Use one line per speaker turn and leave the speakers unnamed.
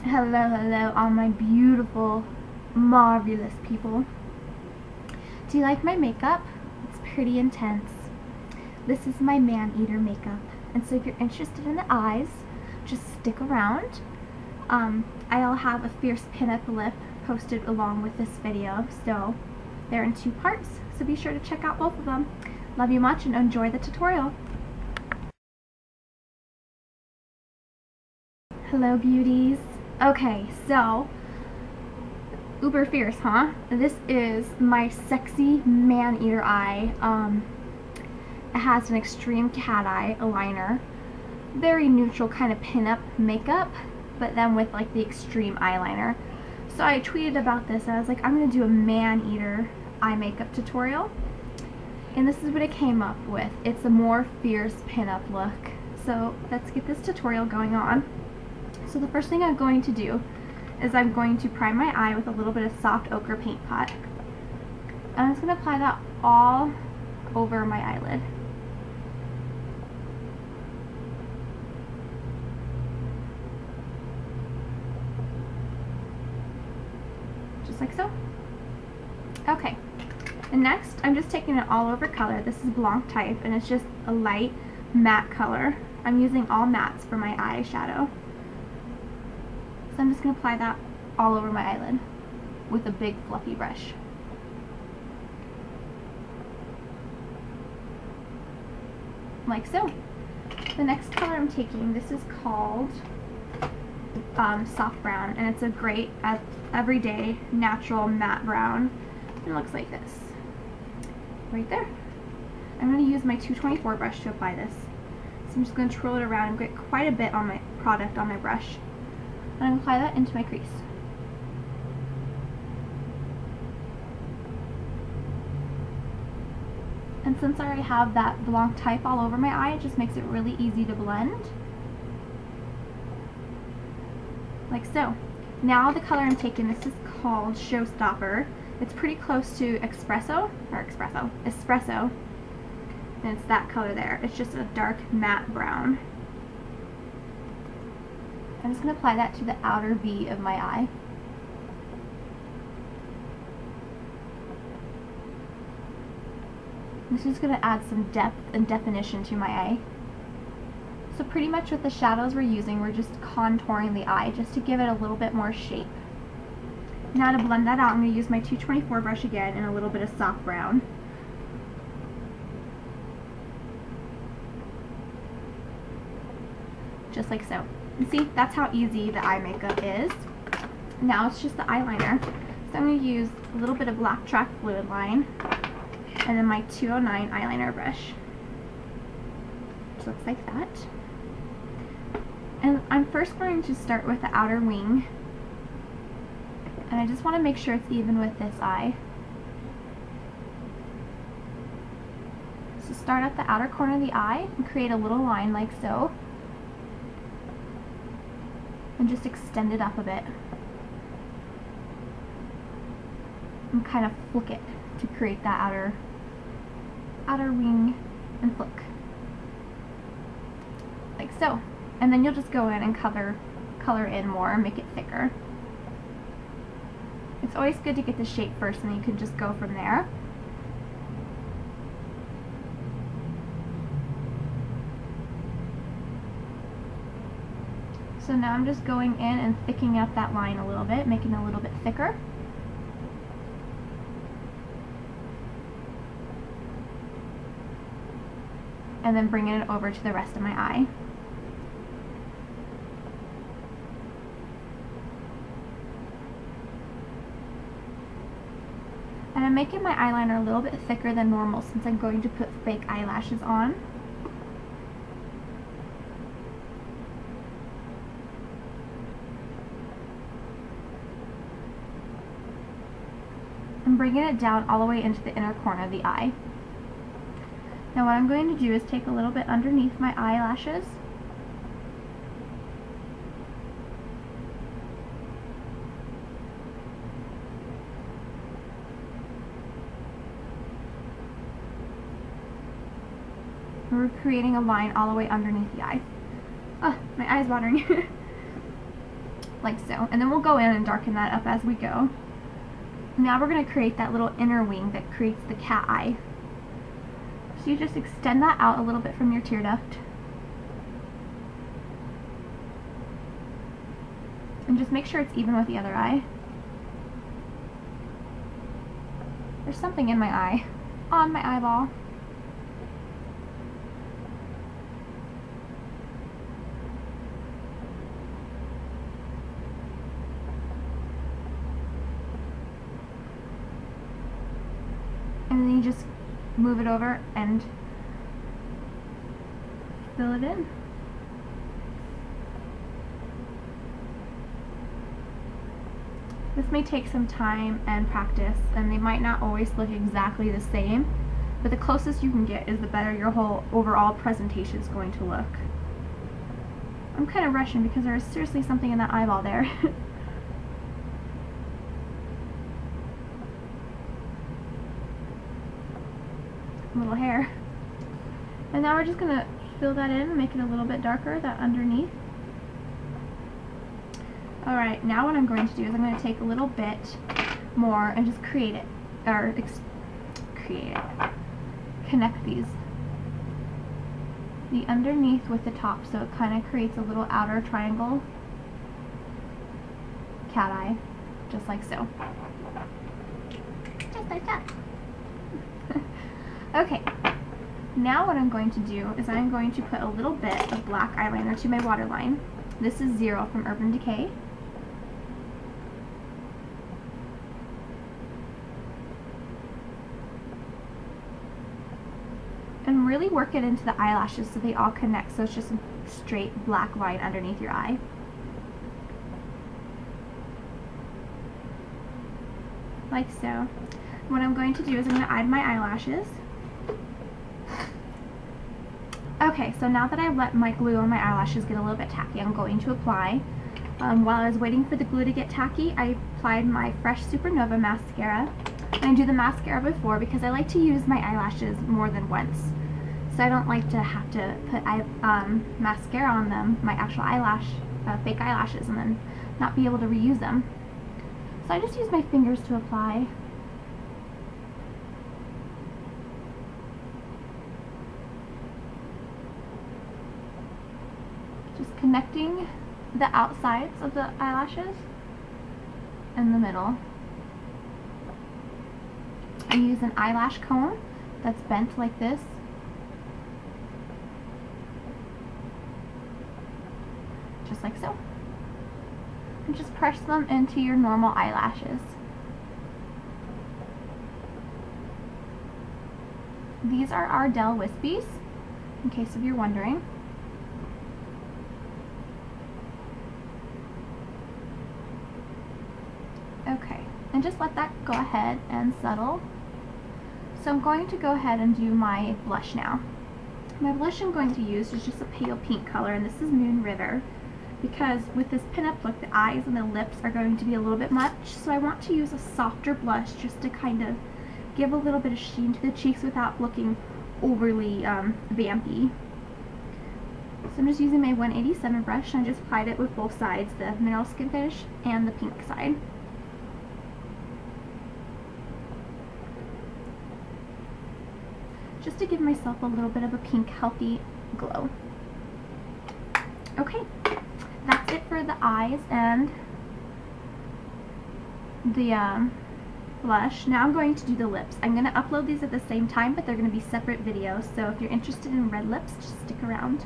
Hello, hello, all my beautiful, marvelous people. Do you like my makeup? It's pretty intense. This is my Maneater makeup, and so if you're interested in the eyes, just stick around. I'll have a Fierce Pinup lip posted along with this video, so they're in 2 parts, so be sure to check out both of them. Love you much and enjoy the tutorial. Hello, beauties. Okay, so uber fierce, huh? This is my sexy Maneater eye. It has an extreme cat eye liner, very neutral kind of pinup makeup, but then with like the extreme eyeliner. So I tweeted about this and I was like, I'm gonna do a Maneater eye makeup tutorial, and this is what it came up with. It's a more fierce pinup look. So let's get this tutorial going on. So the first thing I'm going to do is I'm going to prime my eye with a little bit of soft ochre paint pot. And I'm just going to apply that all over my eyelid. Just like so. Okay. And next, I'm just taking an all over color. This is Blanc type, and it's just a light matte color. I'm using all mattes for my eyeshadow. So I'm just going to apply that all over my eyelid with a big fluffy brush. Like so. The next color I'm taking, this is called soft brown, and it's a great everyday natural matte brown. It looks like this. Right there. I'm going to use my 224 brush to apply this. So I'm just going to twirl it around and get quite a bit on my product on my brush. And I'm going to apply that into my crease. And since I already have that Blanc type all over my eye, it just makes it really easy to blend. Like so. Now the color I'm taking, this is called Showstopper. It's pretty close to espresso. And it's that color there. It's just a dark matte brown. I'm just going to apply that to the outer V of my eye. This is going to add some depth and definition to my eye. So pretty much with the shadows we're using, we're just contouring the eye just to give it a little bit more shape. Now to blend that out, I'm going to use my 224 brush again and a little bit of soft brown. Just like so. And see, that's how easy the eye makeup is. Now it's just the eyeliner. So I'm going to use a little bit of blacktrack fluidline and then my 209 eyeliner brush. Which looks like that. And I'm first going to start with the outer wing. And I just want to make sure it's even with this eye. So start at the outer corner of the eye and create a little line like so. And just extend it up a bit. And kind of flick it to create that outer wing and flick. Like so. And then you'll just go in and color in more, make it thicker. It's always good to get the shape first, and then you can just go from there. So now I'm just going in and thickening up that line a little bit, making it a little bit thicker. And then bringing it over to the rest of my eye. And I'm making my eyeliner a little bit thicker than normal since I'm going to put fake eyelashes on. And bringing it down all the way into the inner corner of the eye. Now what I'm going to do is take a little bit underneath my eyelashes and we're creating a line all the way underneath the eye. Oh, my eye's watering. like so. And then we'll go in and darken that up as we go. Now we're going to create that little inner wing that creates the cat eye. So you just extend that out a little bit from your tear duct. And just make sure it's even with the other eye. There's something in my eye, on my eyeball. And then you just move it over and fill it in. This may take some time and practice, and they might not always look exactly the same, but the closest you can get is the better your whole overall presentation is going to look. I'm kind of rushing because there is seriously something in that eyeball there. Little hair. And now we're just going to fill that in and make it a little bit darker, that underneath. Alright, now what I'm going to do is I'm going to take a little bit more and just create it, or connect these. The underneath with the top, so it kind of creates a little outer triangle cat eye, just like so. Just like that. Okay, now what I'm going to do is I'm going to put a little bit of black eyeliner to my waterline. This is 0 from Urban Decay. And really work it into the eyelashes so they all connect, so it's just a straight black line underneath your eye. Like so. What I'm going to do is I'm going to add my eyelashes. Okay, so now that I've let my glue on my eyelashes get a little bit tacky, I'm going to apply. While I was waiting for the glue to get tacky, I applied my Fresh Supernova mascara. And I do the mascara before because I like to use my eyelashes more than once. So I don't like to have to put mascara on them, my actual eyelash, fake eyelashes, and then not be able to reuse them. So I just use my fingers to apply. Just connecting the outsides of the eyelashes and the middle. I use an eyelash comb that's bent like this. Just like so. And just press them into your normal eyelashes. These are our Dell Wispies, in case of you're wondering. Okay, and just let that go ahead and settle. So I'm going to go ahead and do my blush now. My blush I'm going to use is just a pale pink color, and this is Moon River, because with this pinup look, the eyes and the lips are going to be a little bit much, so I want to use a softer blush just to kind of give a little bit of sheen to the cheeks without looking overly vampy. So I'm just using my 187 brush, and I just applied it with both sides, the mineral skin finish and the pink side. Just to give myself a little bit of a pink, healthy glow. Okay, that's it for the eyes and the blush. Now I'm going to do the lips. I'm going to upload these at the same time, but they're going to be separate videos, so if you're interested in red lips, just stick around.